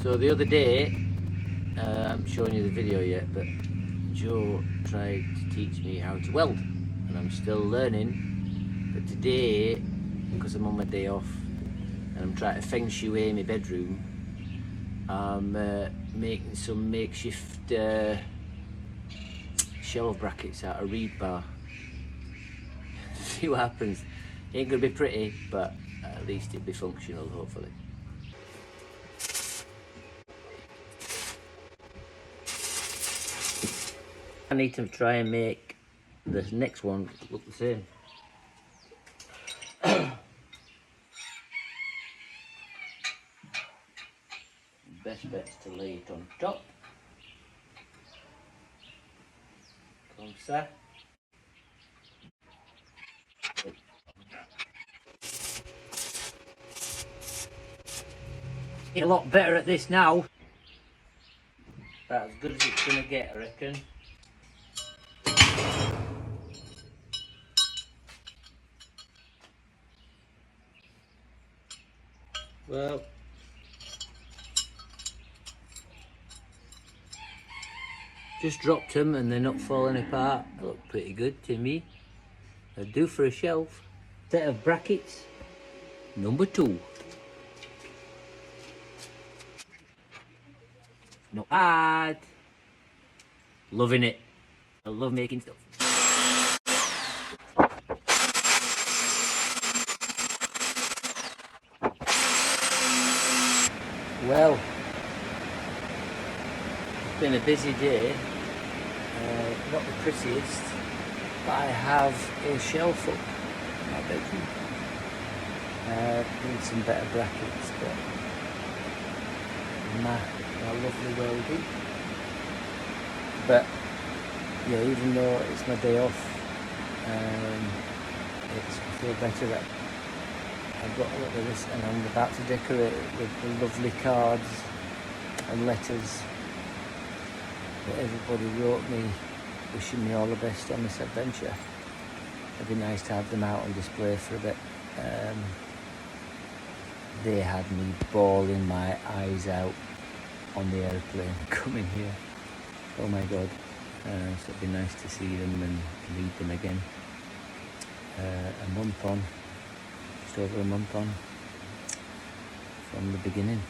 So the other day, I'm showing you the video yet, but Joe tried to teach me how to weld, and I'm still learning. But today, because I'm on my day off, and I'm trying to feng shui my bedroom, I'm making some makeshift shelf brackets out of reed bar. See what happens. Ain't gonna be pretty, but at least it'll be functional, hopefully. I need to try and make the next one look the same. Best bet's to lay it on top. Comme ça. Get a lot better at this now. About as good as it's gonna get, I reckon. Well, just dropped them and they're not falling apart. They look pretty good to me. They'll do for a shelf. Set of brackets, number 2. Not bad. Loving it. I love making stuff. Well, it's been a busy day, not the prettiest, but I have a shelf up in my bedroom. Need some better brackets, but my lovely welding. But yeah, even though it's my day off, I feel better that I've got a lot of this, and I'm about to decorate it with the lovely cards and letters that everybody wrote me, wishing me all the best on this adventure. It'd be nice to have them out on display for a bit. They had me bawling my eyes out on the airplane coming here. Oh my god. So it'd be nice to see them and read them again. A month on, just over a month on from the beginning.